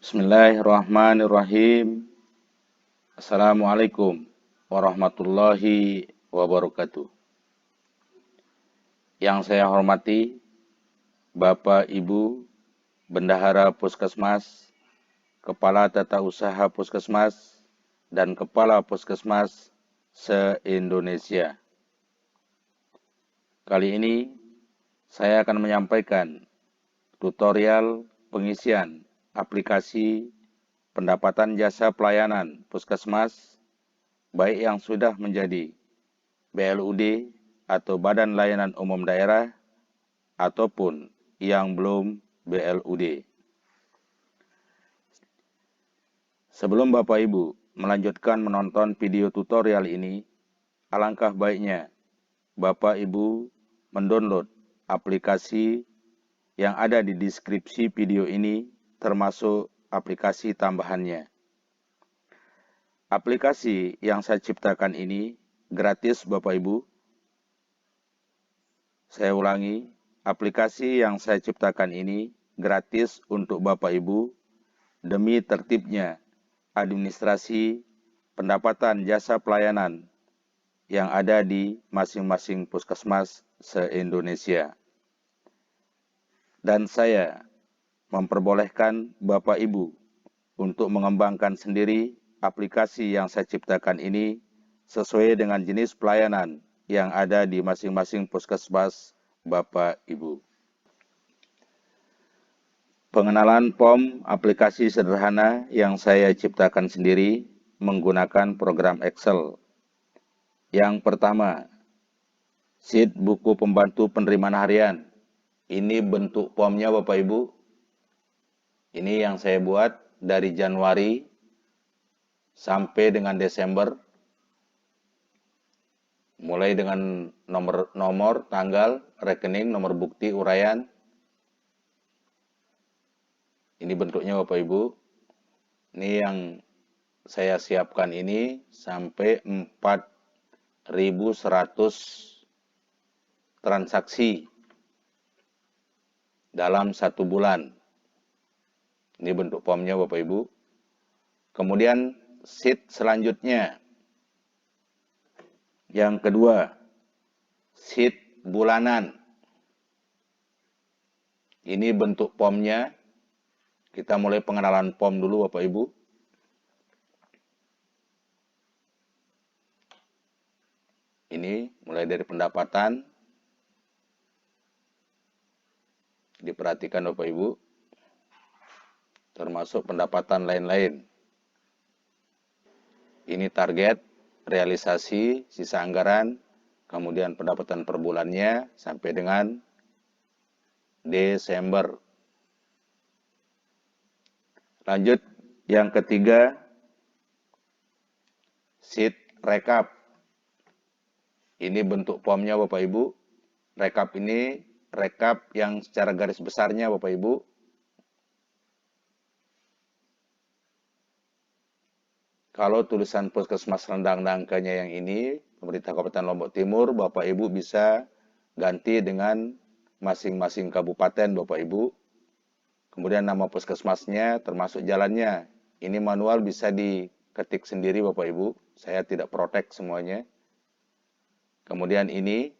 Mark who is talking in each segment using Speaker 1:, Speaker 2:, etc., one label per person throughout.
Speaker 1: Bismillahirrahmanirrahim. Assalamualaikum warahmatullahi wabarakatuh. Yang saya hormati Bapak Ibu Bendahara Puskesmas, Kepala Tata Usaha Puskesmas, dan Kepala Puskesmas se-Indonesia. Kali ini saya akan menyampaikan tutorial pengisian aplikasi pendapatan jasa pelayanan Puskesmas, baik yang sudah menjadi BLUD atau Badan Layanan Umum Daerah, ataupun yang belum BLUD. Sebelum Bapak Ibu melanjutkan menonton video tutorial ini, alangkah baiknya Bapak Ibu mendownload aplikasi yang ada di deskripsi video ini, termasuk aplikasi tambahannya. Aplikasi yang saya ciptakan ini gratis Bapak Ibu. Saya ulangi, aplikasi yang saya ciptakan ini gratis untuk Bapak Ibu demi tertibnya administrasi pendapatan jasa pelayanan yang ada di masing-masing puskesmas se-Indonesia. Dan saya memperbolehkan Bapak Ibu untuk mengembangkan sendiri aplikasi yang saya ciptakan ini sesuai dengan jenis pelayanan yang ada di masing-masing puskesmas Bapak Ibu. Pengenalan POM aplikasi sederhana yang saya ciptakan sendiri menggunakan program Excel. Yang pertama, sheet buku pembantu penerimaan harian. Ini bentuk POM-nya Bapak Ibu. Ini yang saya buat dari Januari sampai dengan Desember. Mulai dengan nomor, tanggal, rekening, nomor bukti, uraian. Ini bentuknya Bapak Ibu. Ini yang saya siapkan ini sampai 4.100 transaksi dalam 1 bulan. Ini bentuk POM-nya Bapak Ibu. Kemudian sheet selanjutnya. Yang kedua, sheet bulanan. Ini bentuk POM-nya. Kita mulai pengenalan POM dulu Bapak Ibu. Ini mulai dari pendapatan. Diperhatikan Bapak Ibu. Termasuk pendapatan lain-lain. Ini target, realisasi, sisa anggaran, kemudian pendapatan per bulannya sampai dengan Desember. Lanjut, yang ketiga, sheet rekap. Ini bentuk POM-nya Bapak Ibu. Rekap ini, rekap yang secara garis besarnya Bapak Ibu. Kalau tulisan Puskesmas Rendang Nangkanya yang ini, pemerintah Kabupaten Lombok Timur, Bapak Ibu bisa ganti dengan masing-masing kabupaten Bapak Ibu. Kemudian nama puskesmasnya termasuk jalannya. Ini manual bisa diketik sendiri Bapak Ibu. Saya tidak protek semuanya. Kemudian ini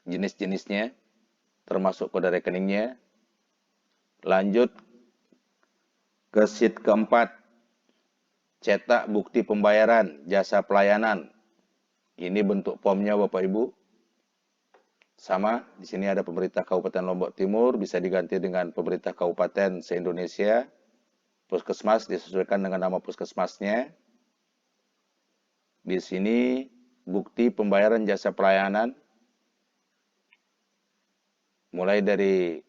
Speaker 1: jenis-jenisnya, termasuk kode rekeningnya. Lanjut ke sheet keempat. Cetak bukti pembayaran jasa pelayanan. Ini bentuk POM-nya Bapak Ibu. Sama, di sini ada pemerintah Kabupaten Lombok Timur, bisa diganti dengan pemerintah Kabupaten se-Indonesia. Puskesmas disesuaikan dengan nama puskesmasnya. Di sini bukti pembayaran jasa pelayanan. Mulai dari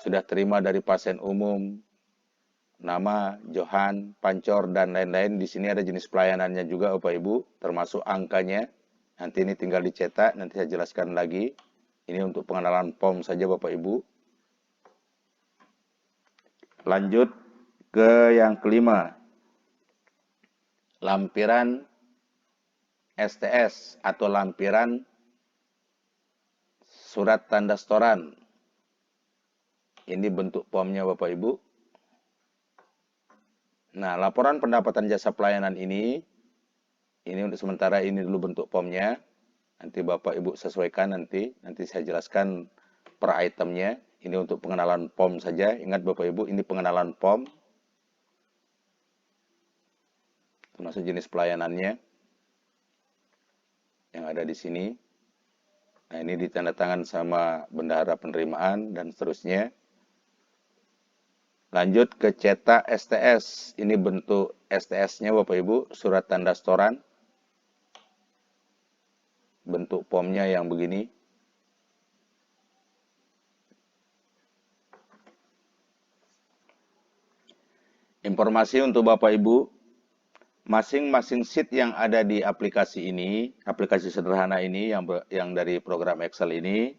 Speaker 1: sudah terima dari pasien umum, nama, Johan, Pancor, dan lain-lain. Di sini ada jenis pelayanannya juga Bapak Ibu, termasuk angkanya. Nanti ini tinggal dicetak, nanti saya jelaskan lagi. Ini untuk pengenalan POM saja Bapak Ibu. Lanjut ke yang kelima. Lampiran STS atau lampiran surat tanda setoran. Ini bentuk POM-nya Bapak Ibu. Nah, laporan pendapatan jasa pelayanan ini untuk sementara ini dulu bentuk POM-nya. Nanti Bapak Ibu sesuaikan nanti saya jelaskan per itemnya. Ini untuk pengenalan POM saja. Ingat Bapak Ibu, ini pengenalan POM. Termasuk jenis pelayanannya yang ada di sini. Nah, ini ditandatangan sama bendahara penerimaan dan seterusnya. Lanjut ke cetak STS. Ini bentuk STS-nya Bapak Ibu, surat tanda setoran. Bentuk POM-nya yang begini. Informasi untuk Bapak Ibu, masing-masing sheet yang ada di aplikasi ini, aplikasi sederhana ini yang dari program Excel ini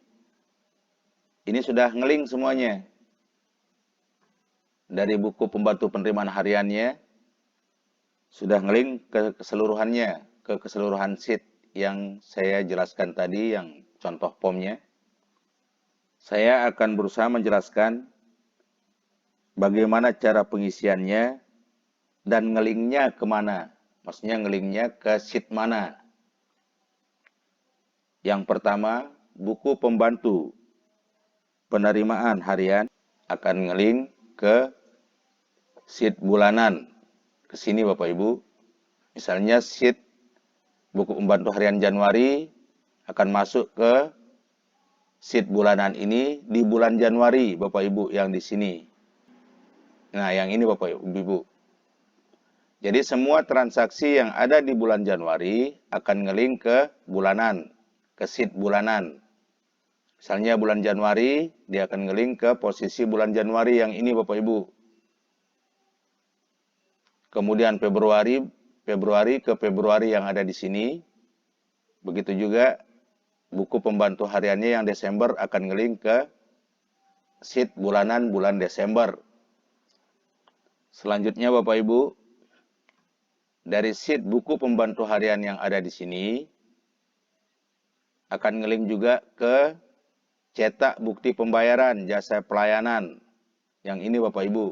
Speaker 1: sudah ngeling semuanya. Dari buku pembantu penerimaan hariannya, sudah ngeling ke keseluruhannya, ke keseluruhan sheet yang saya jelaskan tadi, yang contoh POM-nya. Saya akan berusaha menjelaskan bagaimana cara pengisiannya dan ngelingnya kemana. Maksudnya ngelingnya ke sheet mana. Yang pertama, buku pembantu penerimaan harian akan ngeling ke sheet bulanan. Ke sini Bapak Ibu. Misalnya sheet buku pembantu harian Januari akan masuk ke sheet bulanan ini di bulan Januari Bapak Ibu yang di sini. Nah, yang ini Bapak Ibu. Jadi semua transaksi yang ada di bulan Januari akan ngeling ke bulanan, ke sheet bulanan. Misalnya bulan Januari, dia akan ngeling ke posisi bulan Januari yang ini Bapak Ibu. Kemudian Februari ke Februari yang ada di sini. Begitu juga buku pembantu hariannya yang Desember akan ngeling ke sheet bulanan bulan Desember. Selanjutnya Bapak Ibu, dari sheet buku pembantu harian yang ada di sini akan ngeling juga ke cetak bukti pembayaran jasa pelayanan. Yang ini Bapak Ibu.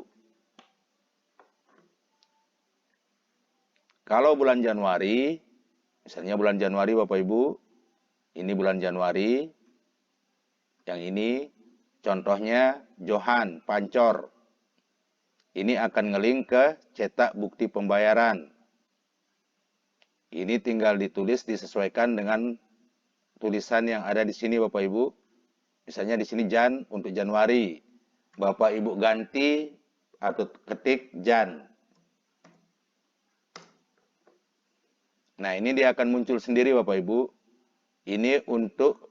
Speaker 1: Kalau bulan Januari, misalnya bulan Januari Bapak Ibu, ini bulan Januari, yang ini contohnya Johan Pancor. Ini akan ngeling ke cetak bukti pembayaran. Ini tinggal ditulis, disesuaikan dengan tulisan yang ada di sini Bapak Ibu. Misalnya di sini Jan untuk Januari. Bapak Ibu ganti atau ketik Jan. Nah, ini dia akan muncul sendiri Bapak Ibu. Ini untuk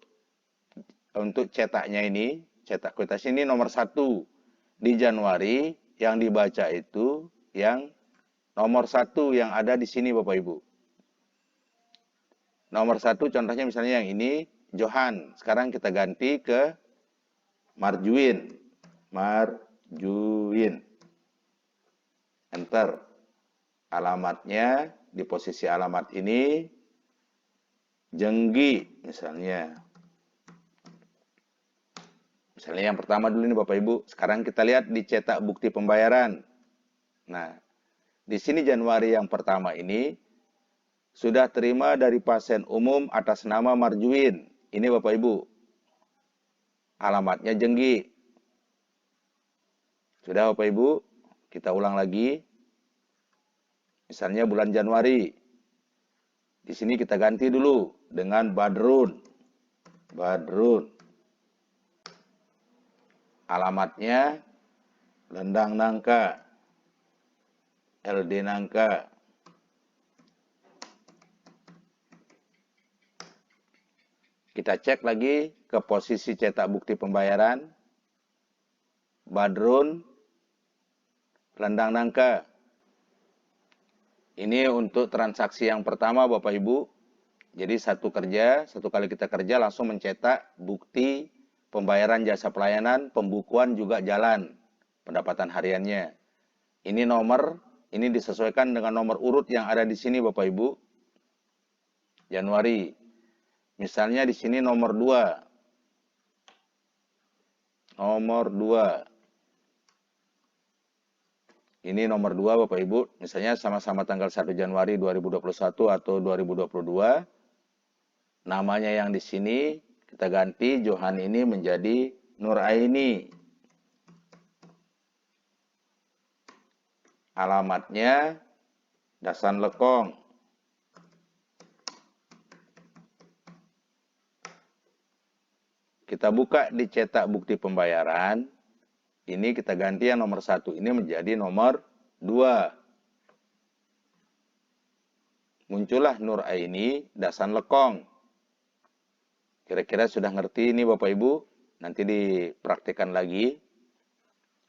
Speaker 1: cetaknya ini, cetak kuitansi ini nomor 1 di Januari, yang dibaca itu yang nomor 1 yang ada di sini Bapak Ibu. Nomor 1 contohnya misalnya yang ini Johan. Sekarang kita ganti ke Marjuin. Enter. Alamatnya di posisi alamat ini Jenggi misalnya. Misalnya yang pertama dulu ini Bapak Ibu. Sekarang kita lihat di cetak bukti pembayaran. Nah, di sini Januari yang pertama ini sudah terima dari pasien umum atas nama Marjuin. Ini Bapak Ibu. Alamatnya Jenggi. Sudah Bapak Ibu, kita ulang lagi. Misalnya bulan Januari. Di sini kita ganti dulu dengan Badrun. Alamatnya Lendang Nangka. LD Nangka. Kita cek lagi ke posisi cetak bukti pembayaran. Badrun, Lendang Nangka. Ini untuk transaksi yang pertama Bapak Ibu. Jadi satu kali kita kerja langsung mencetak bukti pembayaran jasa pelayanan, pembukuan juga jalan, pendapatan hariannya. Ini nomor, ini disesuaikan dengan nomor urut yang ada di sini Bapak Ibu. Januari. Misalnya di sini nomor 2. Ini nomor 2 Bapak Ibu, misalnya sama-sama tanggal 1 Januari 2021 atau 2022. Namanya yang di sini kita ganti Johan ini menjadi Nuraini. Alamatnya Dasan Lekong. Kita buka di cetak bukti pembayaran. Ini kita ganti yang nomor 1 ini menjadi nomor 2. Muncullah Nuraini Dasan Lekong. Kira-kira sudah ngerti ini Bapak Ibu? Nanti dipraktikkan lagi.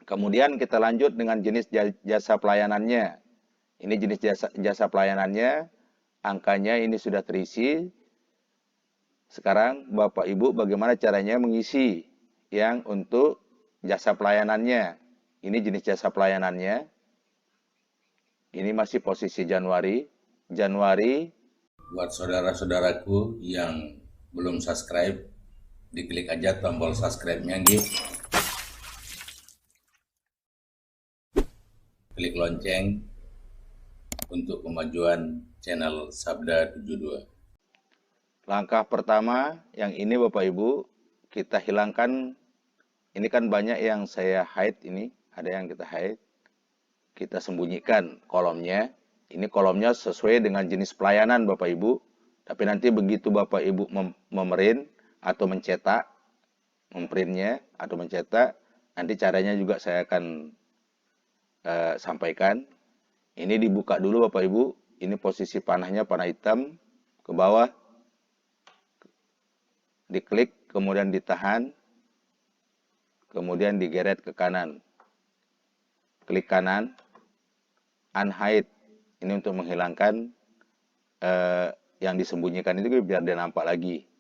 Speaker 1: Kemudian kita lanjut dengan jenis jasa pelayanannya. Ini jenis jasa pelayanannya. Angkanya ini sudah terisi. Sekarang Bapak Ibu bagaimana caranya mengisi yang untuk jasa pelayanannya. Ini jenis jasa pelayanannya. Ini masih posisi Januari.
Speaker 2: Buat saudara-saudaraku yang belum subscribe, diklik aja tombol subscribe-nya gitu. Klik lonceng untuk kemajuan channel Sabda 72.
Speaker 1: Langkah pertama yang ini Bapak Ibu, kita hilangkan. Ini kan banyak yang saya hide ini, ada yang kita hide. Kita sembunyikan kolomnya. Ini kolomnya sesuai dengan jenis pelayanan Bapak Ibu. Tapi nanti begitu Bapak Ibu memerint atau mencetak, memprintnya atau mencetak, nanti caranya juga saya akan sampaikan. Ini dibuka dulu Bapak Ibu. Ini posisi panahnya panah hitam ke bawah. Diklik, kemudian ditahan, kemudian digeret ke kanan. Klik kanan, unhide. Ini untuk menghilangkan yang disembunyikan itu biar dia nampak lagi.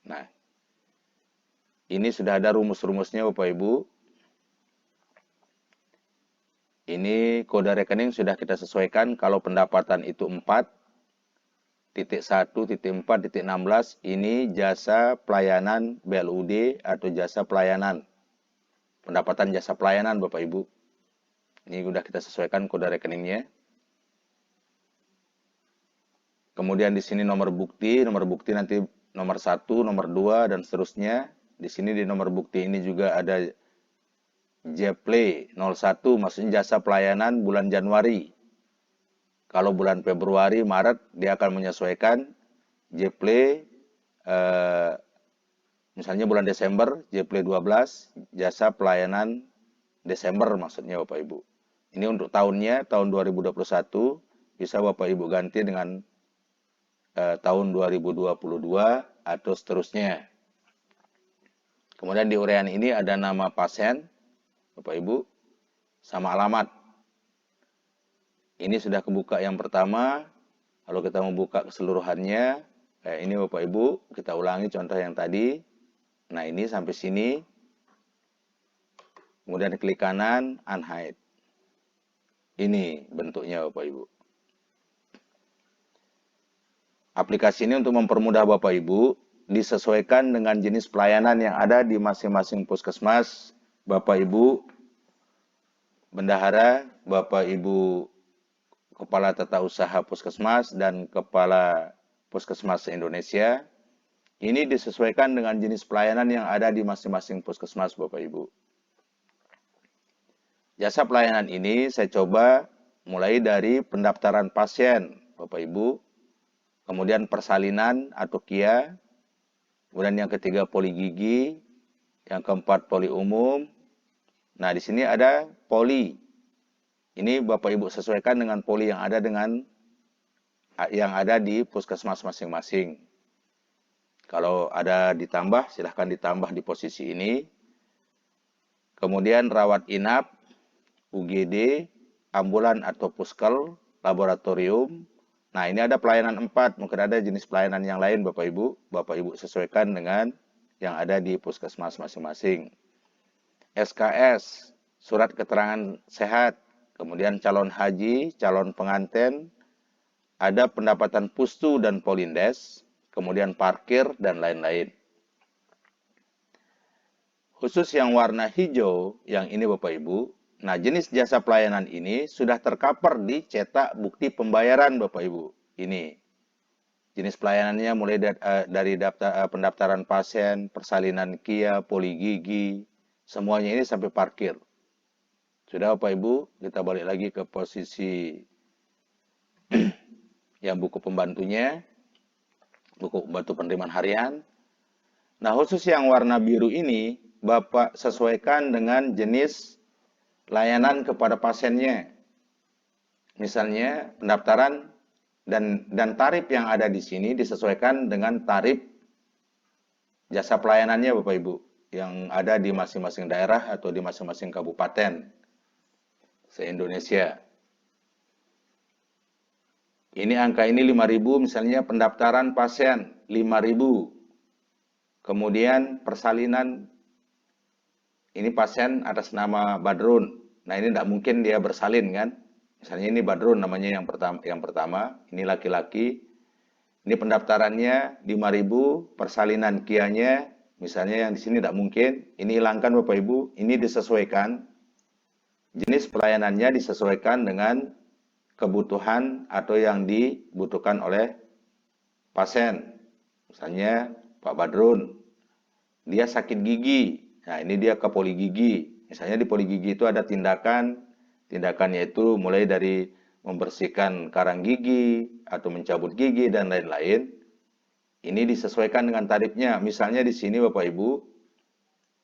Speaker 1: Nah, ini sudah ada rumus-rumusnya Bapak Ibu. Ini kode rekening sudah kita sesuaikan. Kalau pendapatan itu 4.1.4.16, ini jasa pelayanan BLUD atau jasa pelayanan. Pendapatan jasa pelayanan Bapak Ibu. Ini sudah kita sesuaikan kode rekeningnya. Kemudian di sini nomor bukti nanti nomor 1, nomor 2, dan seterusnya. Di sini di nomor bukti ini juga ada JPLE 01, maksudnya jasa pelayanan bulan Januari. Kalau bulan Februari, Maret, dia akan menyesuaikan JPLE, misalnya bulan Desember, JPLE 12, jasa pelayanan Desember maksudnya Bapak Ibu. Ini untuk tahunnya, tahun 2021, bisa Bapak Ibu ganti dengan tahun 2022 atau seterusnya. Kemudian di urean ini ada nama pasien, Bapak Ibu, sama alamat. Ini sudah kebuka yang pertama. Kalau kita membuka keseluruhannya, ini Bapak Ibu, kita ulangi contoh yang tadi. Nah ini sampai sini. Kemudian klik kanan, unhide. Ini bentuknya Bapak Ibu. Aplikasi ini untuk mempermudah Bapak Ibu, disesuaikan dengan jenis pelayanan yang ada di masing-masing puskesmas. Bapak Ibu bendahara, Bapak Ibu Kepala Tata Usaha Puskesmas dan Kepala Puskesmas Indonesia. Ini disesuaikan dengan jenis pelayanan yang ada di masing-masing puskesmas Bapak Ibu. Jasa pelayanan ini saya coba mulai dari pendaftaran pasien Bapak Ibu, kemudian persalinan atau KIA, kemudian yang ketiga poli gigi, yang keempat poli umum. Nah, di sini ada poli. Ini Bapak Ibu sesuaikan dengan poli yang ada di puskesmas masing-masing. Kalau ada ditambah, silahkan ditambah di posisi ini. Kemudian rawat inap, UGD, ambulan atau puskel, laboratorium. Nah, ini ada pelayanan 4, mungkin ada jenis pelayanan yang lain Bapak Ibu. Bapak Ibu sesuaikan dengan yang ada di puskesmas masing-masing. SKS, surat keterangan sehat. Kemudian calon haji, calon pengantin, ada pendapatan pustu dan polindes, kemudian parkir, dan lain-lain. Khusus yang warna hijau, yang ini Bapak Ibu, Nah, jenis jasa pelayanan ini sudah tercover di cetak bukti pembayaran Bapak Ibu. Ini jenis pelayanannya mulai dari pendaftaran pasien, persalinan KIA, poli gigi, semuanya ini sampai parkir. Sudah Bapak Ibu, kita balik lagi ke posisi yang buku pembantunya, buku pembantu penerimaan harian. Nah, khusus yang warna biru ini, Bapak sesuaikan dengan jenis layanan kepada pasiennya. Misalnya, pendaftaran dan tarif yang ada di sini disesuaikan dengan tarif jasa pelayanannya Bapak Ibu yang ada di masing-masing daerah atau di masing-masing kabupaten se-Indonesia. Ini angka ini 5.000 misalnya pendaftaran pasien 5.000. Kemudian persalinan ini pasien atas nama Badrun. Nah, ini tidak mungkin dia bersalin kan? Misalnya ini Badrun namanya yang pertama, ini laki-laki. Ini pendaftarannya 5.000, persalinan kianya misalnya yang di sini tidak mungkin. Ini hilangkan Bapak Ibu, ini disesuaikan. Jenis pelayanannya disesuaikan dengan kebutuhan atau yang dibutuhkan oleh pasien. Misalnya Pak Badrun, dia sakit gigi. Nah, ini dia ke poli gigi. Misalnya di poli gigi itu ada tindakannya itu mulai dari membersihkan karang gigi atau mencabut gigi dan lain-lain. Ini disesuaikan dengan tarifnya. Misalnya di sini Bapak Ibu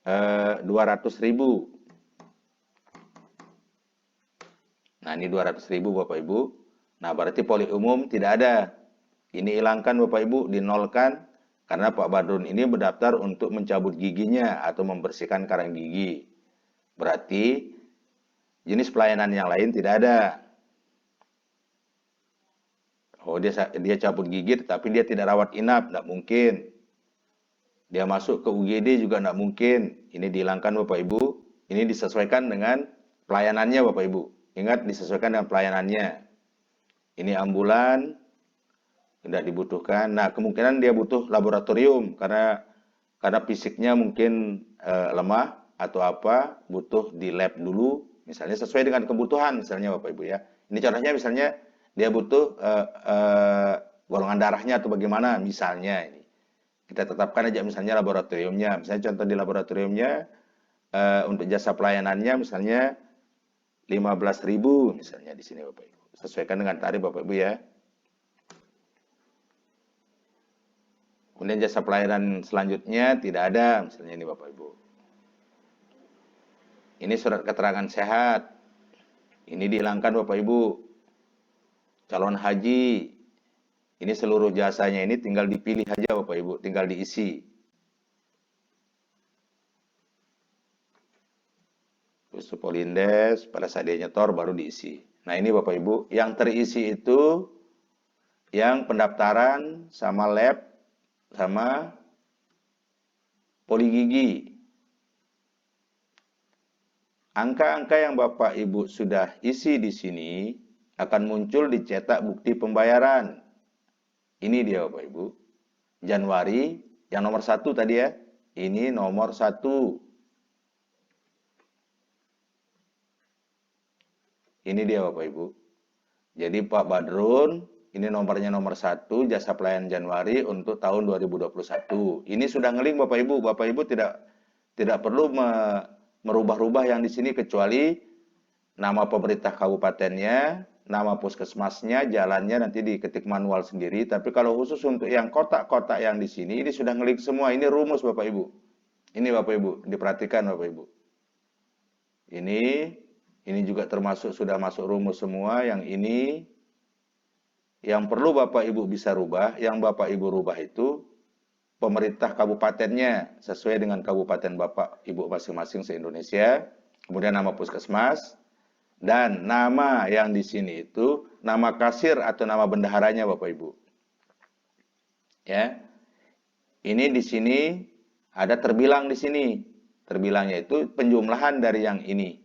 Speaker 1: 200.000. Nah, ini 200.000 Bapak Ibu. Nah, berarti poli umum tidak ada. Ini hilangkan Bapak Ibu, dinolkan. Karena Pak Badrun ini mendaftar untuk mencabut giginya atau membersihkan karang gigi. Berarti jenis pelayanan yang lain tidak ada. Oh, dia cabut gigi tapi dia tidak rawat inap, tidak mungkin. Dia masuk ke UGD juga tidak mungkin. Ini dihilangkan Bapak Ibu. Ini disesuaikan dengan pelayanannya Bapak Ibu. Ingat, disesuaikan dengan pelayanannya. Ini ambulan, tidak dibutuhkan. Nah, kemungkinan dia butuh laboratorium karena fisiknya mungkin lemah atau apa, butuh di lab dulu, misalnya sesuai dengan kebutuhan misalnya Bapak Ibu ya. Ini contohnya misalnya dia butuh golongan darahnya atau bagaimana misalnya ini. Kita tetapkan aja misalnya laboratoriumnya. Misalnya contoh di laboratoriumnya untuk jasa pelayanannya misalnya 15.000 misalnya di sini Bapak Ibu. Sesuaikan dengan tarif Bapak Ibu ya. Kemudian jasa pelayanan selanjutnya tidak ada, misalnya ini Bapak Ibu. Ini surat keterangan sehat. Ini dihilangkan Bapak Ibu. Calon haji. Ini seluruh jasanya ini tinggal dipilih aja Bapak Ibu, tinggal diisi. Terus Polindes, pada saat dia nyetor baru diisi. Nah, ini Bapak Ibu, yang terisi itu yang pendaftaran sama lab sama poli gigi. Angka-angka yang Bapak Ibu sudah isi di sini akan muncul di cetak bukti pembayaran. Ini dia Bapak Ibu. Januari, yang nomor 1 tadi ya. Ini nomor 1. Ini dia Bapak Ibu. Jadi Pak Badrun, ini nomornya nomor 1, jasa pelayanan Januari untuk tahun 2021. Ini sudah ngeling Bapak Ibu. Bapak Ibu tidak perlu merubah-rubah yang di sini kecuali nama pemerintah kabupatennya, nama puskesmasnya, jalannya nanti diketik manual sendiri. Tapi kalau khusus untuk yang kotak-kotak yang di sini, ini sudah ngeling semua. Ini rumus Bapak Ibu. Ini Bapak Ibu, diperhatikan Bapak Ibu. Ini juga termasuk sudah masuk rumus semua. Yang ini yang perlu Bapak Ibu bisa rubah, yang Bapak Ibu rubah itu pemerintah kabupatennya sesuai dengan kabupaten Bapak Ibu masing-masing se-Indonesia. Kemudian nama puskesmas dan nama yang di sini itu nama kasir atau nama bendaharanya Bapak Ibu. Ya. Ini di sini ada terbilang di sini. Terbilangnya itu penjumlahan dari yang ini.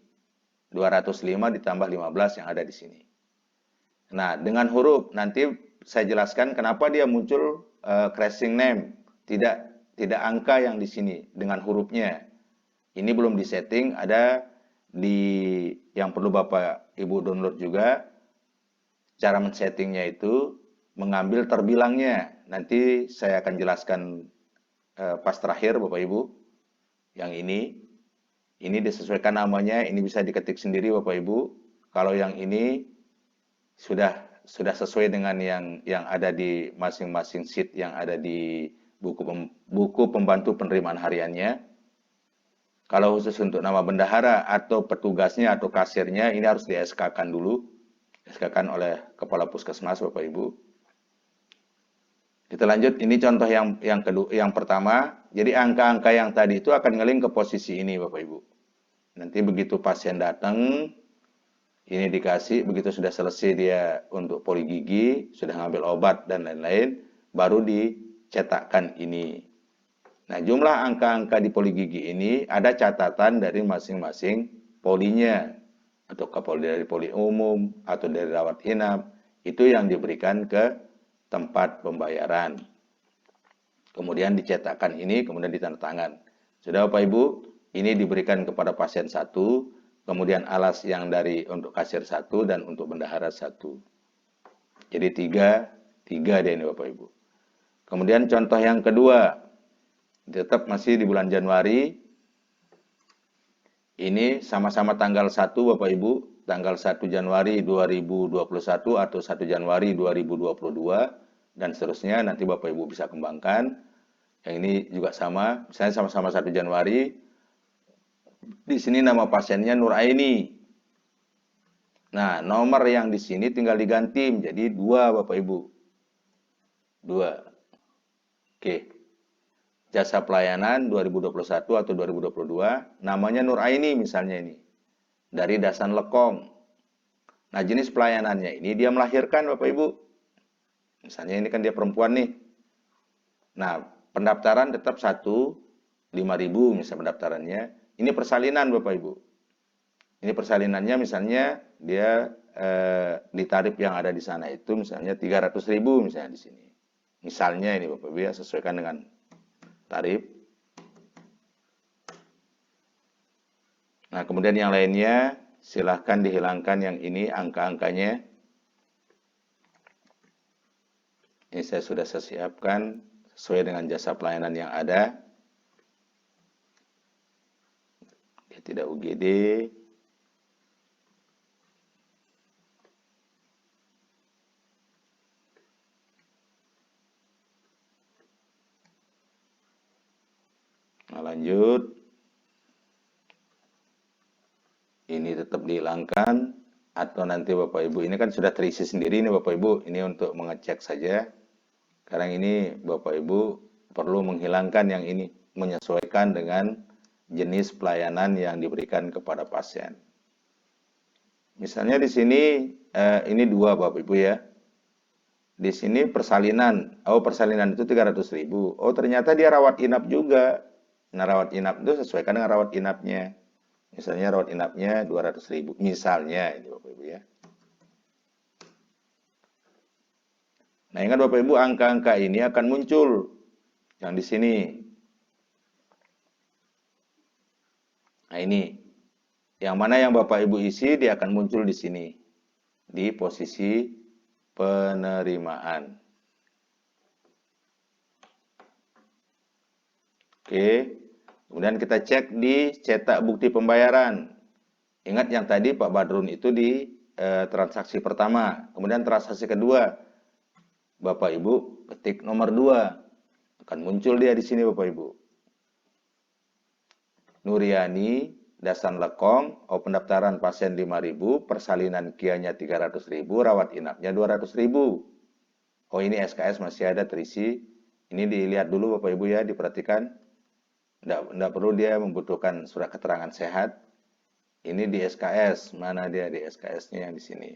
Speaker 1: 205 ditambah 15 yang ada di sini. Nah, dengan huruf nanti saya jelaskan kenapa dia muncul crashing name, tidak angka yang di sini dengan hurufnya. Ini belum disetting, ada yang perlu Bapak Ibu download juga, cara men-settingnya itu mengambil terbilangnya. Nanti saya akan jelaskan pas terakhir Bapak Ibu. Yang ini disesuaikan namanya, ini bisa diketik sendiri Bapak Ibu. Kalau yang ini sudah sesuai dengan yang ada di masing-masing sheet yang ada di buku pembantu penerimaan hariannya. Kalau khusus untuk nama bendahara atau petugasnya atau kasirnya, ini harus di SK-kan dulu. SK-kan oleh Kepala Puskesmas, Bapak Ibu. Kita lanjut, ini contoh yang pertama. Jadi angka-angka yang tadi itu akan ngeling ke posisi ini, Bapak Ibu. Nanti begitu pasien datang, ini dikasih, begitu sudah selesai dia untuk poli gigi, sudah ngambil obat dan lain-lain, baru dicetakkan ini. Nah, jumlah angka-angka di poli gigi ini ada catatan dari masing-masing polinya, atau dari poli umum, atau dari rawat inap, itu yang diberikan ke tempat pembayaran. Kemudian dicetakkan ini, kemudian ditandatangan. Sudah Bapak Ibu, ini diberikan kepada pasien 1, kemudian alas yang untuk kasir 1 dan untuk bendahara 1. Jadi 3 deh ini Bapak Ibu. Kemudian contoh yang kedua, tetap masih di bulan Januari. Ini sama-sama tanggal 1 Bapak Ibu, tanggal 1 Januari 2021 atau 1 Januari 2022 dan seterusnya, nanti Bapak Ibu bisa kembangkan. Yang ini juga sama, misalnya sama-sama 1 Januari. Di sini nama pasiennya Nur Aini. Nah, nomor yang di sini tinggal diganti menjadi 2 Bapak Ibu. 2. Oke. Jasa pelayanan 2021 atau 2022, namanya Nur Aini misalnya ini. Dari Dasan Lekong. Nah, jenis pelayanannya ini dia melahirkan Bapak Ibu. Misalnya ini kan dia perempuan nih. Nah, pendaftaran tetap 5.000 misalnya pendaftarannya. Ini persalinan Bapak Ibu. Ini persalinannya misalnya dia di tarif yang ada di sana itu misalnya 300.000 misalnya di sini. Misalnya ini Bapak Ibu ya, sesuaikan dengan tarif. Nah, kemudian yang lainnya silahkan dihilangkan yang ini angka-angkanya. Ini saya sudah siapkan sesuai dengan jasa pelayanan yang ada. Dia tidak UGD. Nah, lanjut. Ini tetap dihilangkan atau nanti Bapak Ibu, ini kan sudah terisi sendiri ini Bapak Ibu, ini untuk mengecek saja. Sekarang ini Bapak Ibu perlu menghilangkan yang ini, menyesuaikan dengan jenis pelayanan yang diberikan kepada pasien. Misalnya di sini ini 2 Bapak Ibu ya. Di sini persalinan. Oh, persalinan itu 300.000. Oh, ternyata dia rawat inap juga. Nah, rawat inap itu sesuaikan dengan rawat inapnya. Misalnya rawat inapnya 200.000. Misalnya ini Bapak Ibu ya. Nah, ingat Bapak Ibu, angka-angka ini akan muncul yang di sini. Nah, ini. Yang mana yang Bapak Ibu isi, dia akan muncul di sini. Di posisi penerimaan. Oke. Kemudian kita cek di cetak bukti pembayaran. Ingat yang tadi Pak Badrun itu di transaksi pertama. Kemudian transaksi kedua. Bapak Ibu ketik nomor 2. Akan muncul dia di sini Bapak Ibu. Nuriani, Dasan Lekong, pendaftaran pasien 5.000, persalinan kianya 300.000, rawat inapnya 200.000. Oh, ini SKS masih ada terisi. Ini dilihat dulu Bapak Ibu ya, diperhatikan. Tidak perlu dia membutuhkan surat keterangan sehat. Ini di SKS, mana dia di SKS-nya yang di sini.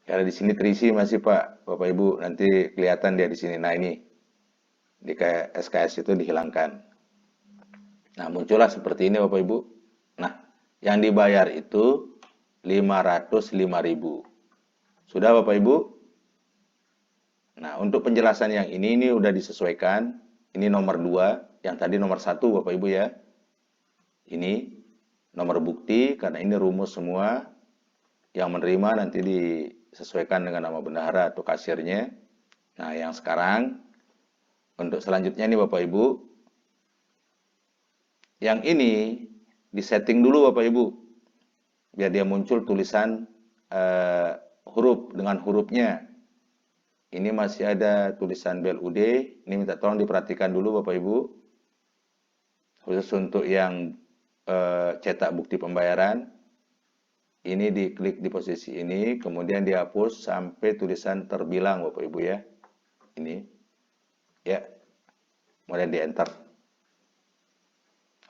Speaker 1: Karena di sini terisi masih Pak, Bapak Ibu, nanti kelihatan dia di sini. Nah, ini di SKS itu dihilangkan. Nah, muncullah seperti ini Bapak Ibu. Nah, yang dibayar itu 505.000. Sudah Bapak Ibu? Nah, untuk penjelasan yang ini udah disesuaikan. Ini nomor 2, yang tadi nomor 1 Bapak Ibu ya. Ini nomor bukti, karena ini rumus semua. Yang menerima nanti disesuaikan dengan nama bendahara atau kasirnya. Nah, yang sekarang untuk selanjutnya nih Bapak Ibu, yang ini disetting dulu Bapak Ibu, biar dia muncul tulisan huruf dengan hurufnya. Ini masih ada tulisan BLUD, ini minta tolong diperhatikan dulu Bapak Ibu, khusus untuk yang cetak bukti pembayaran. Ini diklik di posisi ini, kemudian dihapus sampai tulisan terbilang Bapak Ibu ya. Ini, ya, kemudian di enter.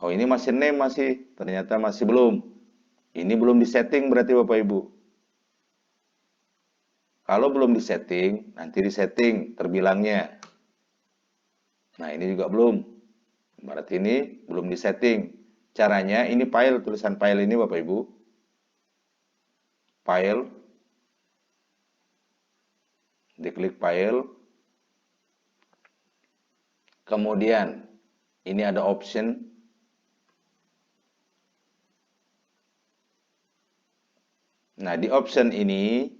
Speaker 1: Oh ini masih name ternyata masih belum. Ini belum disetting berarti Bapak Ibu. Kalau belum disetting, nanti disetting terbilangnya. Nah ini juga belum. Berarti ini belum disetting. Caranya ini file, tulisan file ini Bapak Ibu. File, diklik file, kemudian ini ada option, nah di option ini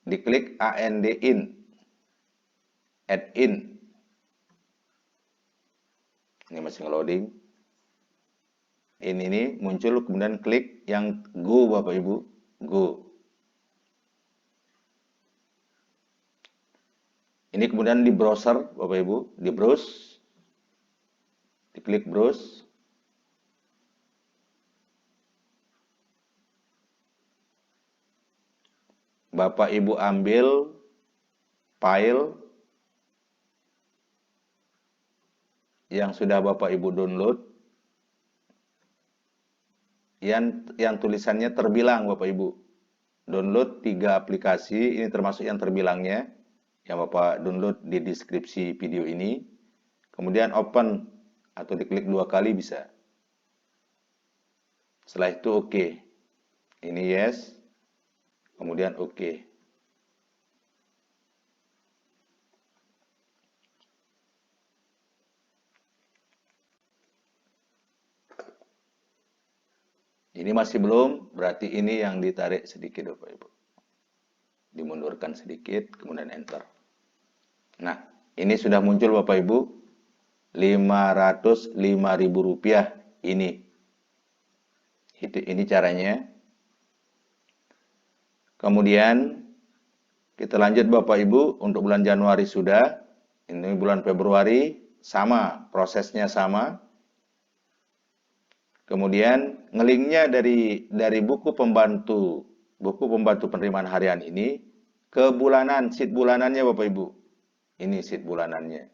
Speaker 1: diklik AND in, add in, ini masih ngeloading, ini muncul, kemudian klik yang go Bapak Ibu, go. Ini kemudian di browser Bapak Ibu, di browse, diklik browse. Bapak Ibu ambil file yang sudah Bapak Ibu download, yang tulisannya terbilang Bapak Ibu. Download 3 aplikasi, ini termasuk yang terbilangnya, yang Bapak download di deskripsi video ini. Kemudian open atau diklik 2 kali bisa. Setelah itu oke. Ini yes. Kemudian oke. Ini masih belum, berarti ini yang ditarik sedikit Bapak Ibu. Dimundurkan sedikit, kemudian enter. Nah, ini sudah muncul Bapak Ibu, Rp505.000 ini. Ini caranya. Kemudian kita lanjut Bapak Ibu, untuk bulan Januari sudah, ini bulan Februari sama, prosesnya sama. Kemudian ngelinknya dari buku pembantu penerimaan harian ini ke bulanan, sheet bulanannya Bapak Ibu. Ini sheet bulanannya.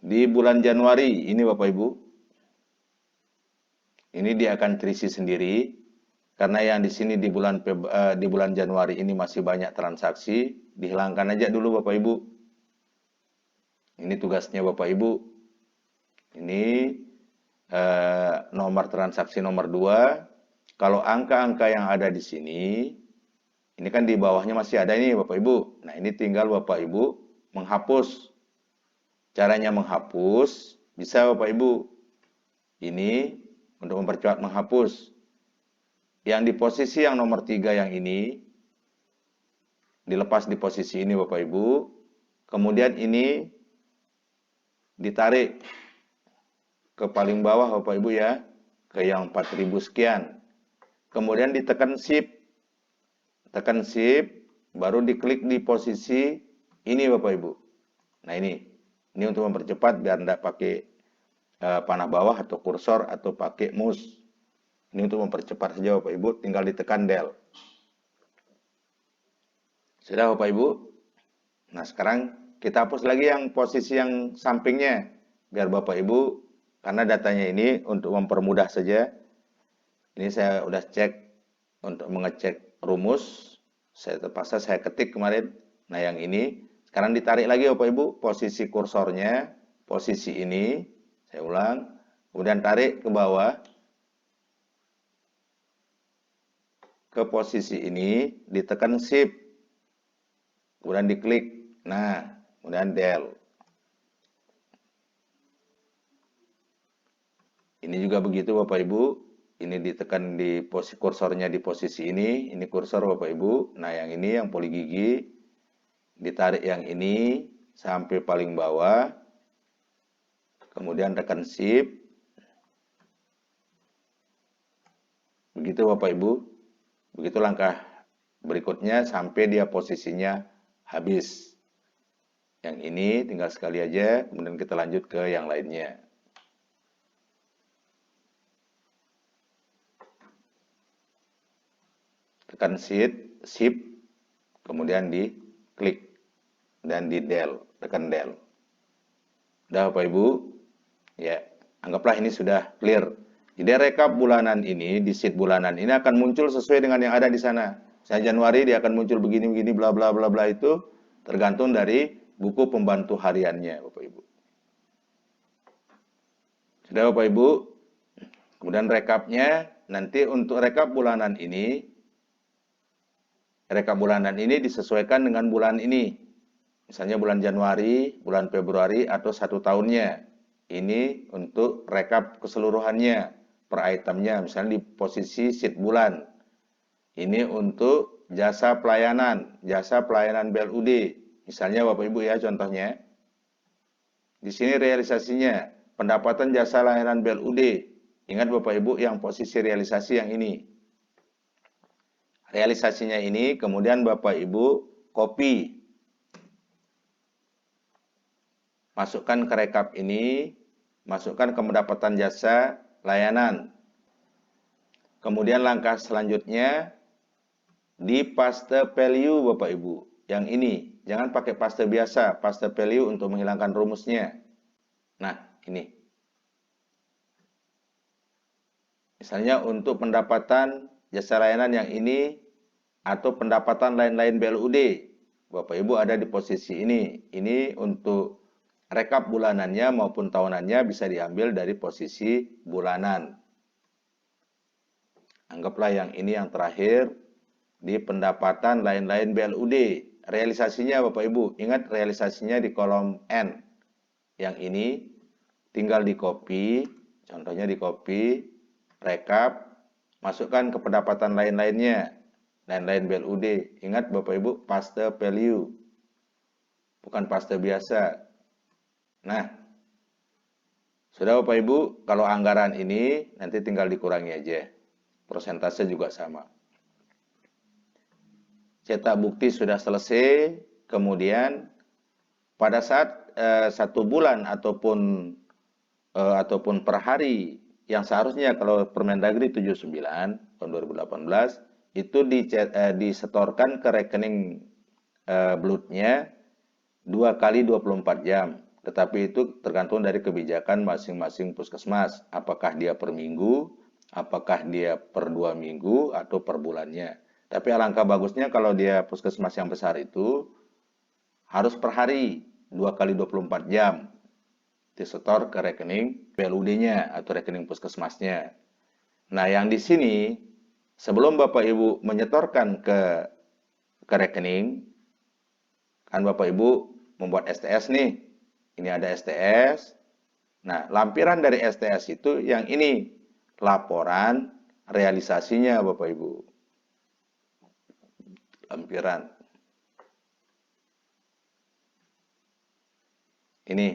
Speaker 1: Di bulan Januari ini Bapak Ibu, ini dia akan terisi sendiri, karena yang di sini di bulan Januari ini masih banyak transaksi, dihilangkan aja dulu Bapak Ibu. Ini tugasnya Bapak Ibu. Ini nomor transaksi nomor 2. Kalau angka-angka yang ada di sini, ini kan di bawahnya masih ada ini Bapak Ibu. Nah ini tinggal Bapak Ibu menghapus. Caranya menghapus, bisa Bapak Ibu. Ini untuk mempercepat menghapus. Yang di posisi yang nomor 3 yang ini, dilepas di posisi ini Bapak Ibu. Kemudian ini ditarik ke paling bawah Bapak Ibu ya, ke yang 4.000 sekian. Kemudian ditekan shift. Tekan shift, baru diklik di posisi ini Bapak Ibu. Nah ini untuk mempercepat biar tidak pakai panah bawah atau kursor atau pakai mouse. Ini untuk mempercepat saja Bapak Ibu, tinggal ditekan del. Sudah Bapak Ibu? Nah sekarang kita hapus lagi yang posisi yang sampingnya, biar Bapak Ibu, karena datanya ini untuk mempermudah saja. Ini saya udah cek untuk mengecek rumus, terpaksa saya ketik kemarin. Nah yang ini, sekarang ditarik lagi Bapak Ibu, posisi kursornya, posisi ini, saya ulang, kemudian tarik ke bawah, ke posisi ini, ditekan shift, kemudian diklik, nah, kemudian del. Ini juga begitu Bapak Ibu. Ini ditekan di kursornya di posisi ini kursor Bapak Ibu. Nah, yang ini yang poli gigi, ditarik yang ini sampai paling bawah. Kemudian tekan shift. Begitu Bapak Ibu. Begitu langkah berikutnya sampai dia posisinya habis. Yang ini tinggal sekali aja, kemudian kita lanjut ke yang lainnya. Tekan shift, kemudian di klik dan di del, tekan del. Udah Bapak Ibu, ya anggaplah ini sudah clear. Jadi rekap bulanan ini, di sheet bulanan ini akan muncul sesuai dengan yang ada di sana. Saya Januari dia akan muncul begini-begini bla bla bla bla, itu tergantung dari buku pembantu hariannya Bapak Ibu. Sudah Bapak Ibu, kemudian rekapnya nanti untuk rekap bulanan ini disesuaikan dengan bulan ini. Misalnya bulan Januari, bulan Februari, atau 1 tahunnya. Ini untuk rekap keseluruhannya, per itemnya, misalnya di posisi sheet bulan. Ini untuk jasa pelayanan BLUD. Misalnya Bapak Ibu ya, contohnya. Di sini realisasinya, pendapatan jasa layanan BLUD. Ingat Bapak Ibu yang posisi realisasi yang ini. Realisasinya ini, kemudian Bapak Ibu copy. Masukkan ke rekap ini, masukkan ke pendapatan jasa layanan. Kemudian langkah selanjutnya, di paste value Bapak Ibu. Yang ini, jangan pakai paste biasa, paste value untuk menghilangkan rumusnya. Nah, ini. Misalnya untuk pendapatan jasa layanan yang ini, atau pendapatan lain-lain BLUD. Bapak Ibu ada di posisi ini. Ini untuk rekap bulanannya maupun tahunannya bisa diambil dari posisi bulanan. Anggaplah yang ini yang terakhir, di pendapatan lain-lain BLUD. Realisasinya Bapak Ibu, ingat realisasinya di kolom N. Yang ini tinggal di copy, contohnya di copy, rekap, masukkan ke pendapatan lain-lainnya. Lain-lain BLUD. Ingat Bapak Ibu, paste value. Bukan paste biasa. Nah, sudah Bapak Ibu, kalau anggaran ini nanti tinggal dikurangi aja. Persentase juga sama. Cetak bukti sudah selesai. Kemudian pada saat 1 bulan ataupun per hari, yang seharusnya kalau Permendagri 79 tahun 2018 itu disetorkan ke rekening BLUD-nya 2 kali 24 jam. Tetapi itu tergantung dari kebijakan masing-masing puskesmas. Apakah dia per minggu, apakah dia per 2 minggu, atau per bulannya. Tapi alangkah bagusnya kalau dia puskesmas yang besar itu harus per hari 2 kali 24 jam disetor ke rekening BLUD-nya atau rekening puskesmasnya. Nah, yang di sini sebelum Bapak Ibu menyetorkan ke rekening, kan Bapak Ibu membuat STS nih. Ini ada STS. Nah, lampiran dari STS itu yang ini, laporan realisasinya Bapak Ibu. Lampiran. Ini,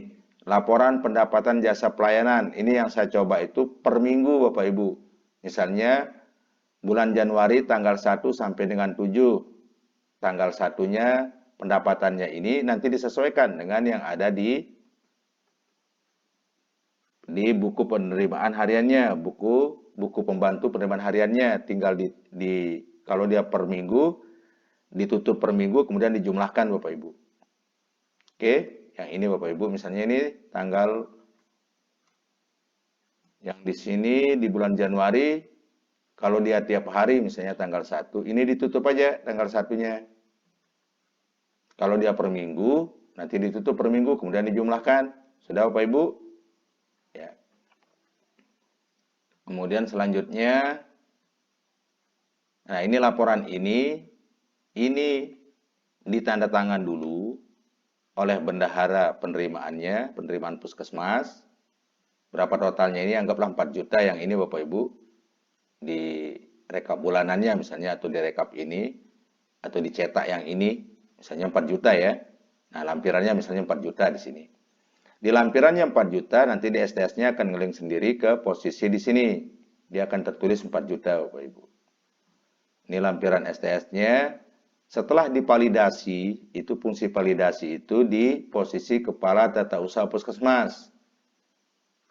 Speaker 1: laporan pendapatan jasa pelayanan. Ini yang saya coba itu per minggu Bapak Ibu. Misalnya, bulan Januari tanggal 1 sampai dengan 7. Tanggal 1-nya pendapatannya ini nanti disesuaikan dengan yang ada di buku penerimaan hariannya, buku pembantu penerimaan hariannya. Tinggal kalau dia per minggu, ditutup per minggu, kemudian dijumlahkan Bapak Ibu. Oke, yang ini Bapak Ibu, misalnya ini tanggal yang di sini di bulan Januari, kalau dia tiap hari misalnya tanggal 1, ini ditutup aja tanggal 1-nya. Kalau dia per minggu, nanti ditutup per minggu, kemudian dijumlahkan. Sudah Bapak Ibu? Ya. Kemudian selanjutnya, nah ini laporan ini ditandatangan dulu oleh bendahara penerimaan puskesmas. Berapa totalnya ini, anggaplah 4 juta yang ini Bapak Ibu, di rekap bulanannya misalnya, atau di rekap ini, atau dicetak yang ini, misalnya 4 juta ya. Nah, lampirannya misalnya 4 juta di sini. Di lampirannya 4 juta, nanti di STS-nya akan ngeling sendiri ke posisi di sini. Dia akan tertulis 4 juta Bapak Ibu. Ini lampiran STS-nya. Setelah divalidasi, itu fungsi validasi itu di posisi Kepala Tata Usaha Puskesmas.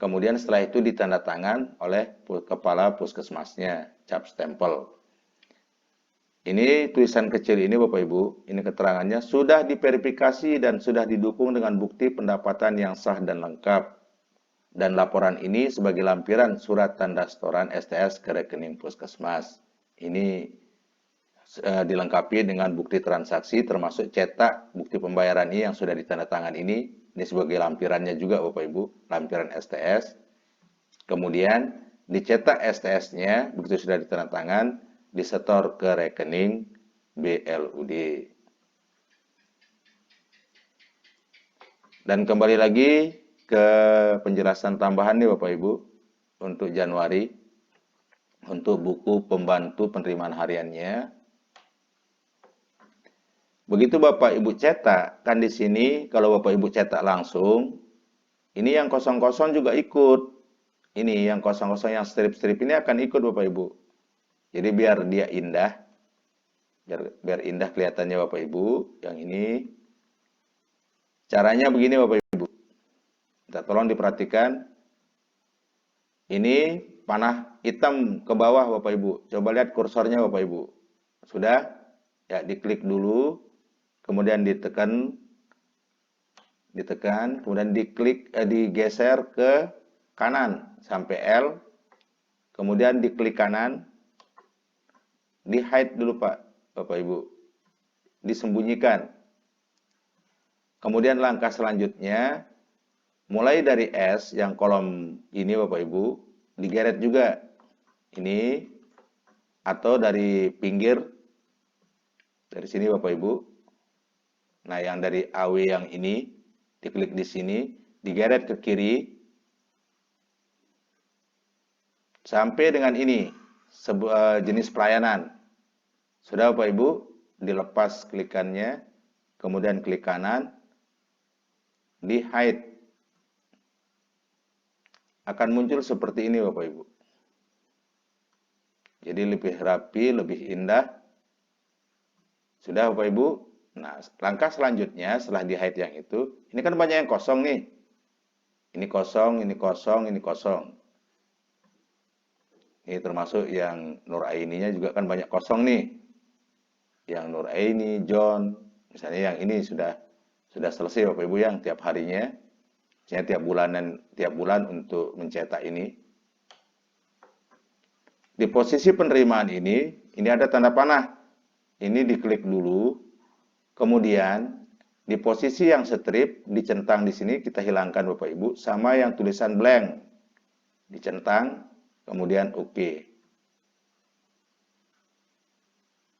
Speaker 1: Kemudian setelah itu ditandatangan oleh Kepala Puskesmasnya, cap stempel. Ini tulisan kecil ini Bapak Ibu, ini keterangannya sudah diverifikasi dan sudah didukung dengan bukti pendapatan yang sah dan lengkap. Dan laporan ini sebagai lampiran surat tanda setoran STS ke rekening Puskesmas. Ini dilengkapi dengan bukti transaksi termasuk cetak bukti pembayaran ini yang sudah ditandatangan ini. Ini sebagai lampirannya juga Bapak Ibu, lampiran STS. Kemudian dicetak STS-nya, begitu sudah ditandatangan, disetor ke rekening BLUD. Dan kembali lagi ke penjelasan tambahan nih Bapak Ibu, untuk Januari, untuk buku pembantu penerimaan hariannya. Begitu Bapak Ibu cetak, kan di sini kalau Bapak Ibu cetak langsung, ini yang kosong-kosong juga ikut. Ini yang kosong-kosong, yang strip-strip ini akan ikut Bapak Ibu. Jadi biar dia indah, biar indah kelihatannya Bapak Ibu, yang ini. Caranya begini Bapak Ibu. Tolong diperhatikan. Ini panah hitam ke bawah Bapak Ibu. Coba lihat kursornya Bapak Ibu. Sudah? Ya, diklik dulu, kemudian ditekan, kemudian digeser ke kanan sampai L, kemudian diklik kanan, di hide dulu Bapak Ibu, disembunyikan. Kemudian langkah selanjutnya, mulai dari S yang kolom ini Bapak Ibu, digeret juga ini, atau dari pinggir, dari sini Bapak Ibu. Nah, yang dari AW yang ini, diklik di sini, digeret ke kiri, sampai dengan ini, jenis pelayanan. Sudah Bapak Ibu, dilepas klikannya, kemudian klik kanan, di hide. Akan muncul seperti ini Bapak Ibu. Jadi lebih rapi, lebih indah. Sudah Bapak Ibu. Nah, langkah selanjutnya setelah di hide yang itu, ini kan banyak yang kosong nih. Ini kosong, ini kosong, ini kosong. Ini termasuk yang Nur Aininya juga kan banyak kosong nih. Yang Nur Aini, John, misalnya yang ini sudah selesai Bapak Ibu, yang tiap harinya, misalnya tiap bulan untuk mencetak ini. Di posisi penerimaan ini ada tanda panah. Ini diklik dulu, kemudian di posisi yang strip dicentang di sini kita hilangkan Bapak Ibu, sama yang tulisan blank dicentang, kemudian oke.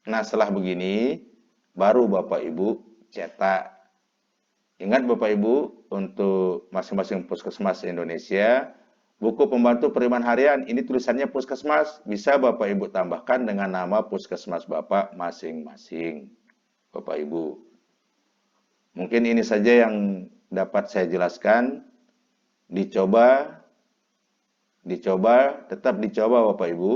Speaker 1: Nah, setelah begini baru Bapak Ibu cetak. Ingat Bapak Ibu, untuk masing-masing puskesmas Indonesia, buku pembantu penerimaan harian ini tulisannya puskesmas, bisa Bapak Ibu tambahkan dengan nama puskesmas Bapak masing-masing. Bapak Ibu, mungkin ini saja yang dapat saya jelaskan. Tetap dicoba Bapak Ibu,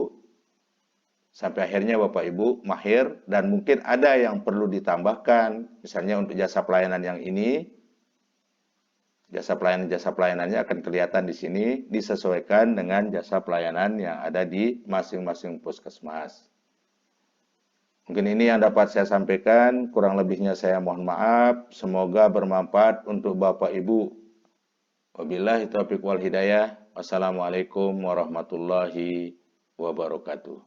Speaker 1: sampai akhirnya Bapak Ibu mahir. Dan mungkin ada yang perlu ditambahkan, misalnya untuk jasa pelayanan yang ini, jasa pelayanannya akan kelihatan di sini, disesuaikan dengan jasa pelayanan yang ada di masing-masing puskesmas. Mungkin ini yang dapat saya sampaikan, kurang lebihnya saya mohon maaf. Semoga bermanfaat untuk Bapak Ibu. Wabillahi taufiq wal hidayah. Wassalamualaikum warahmatullahi wabarakatuh.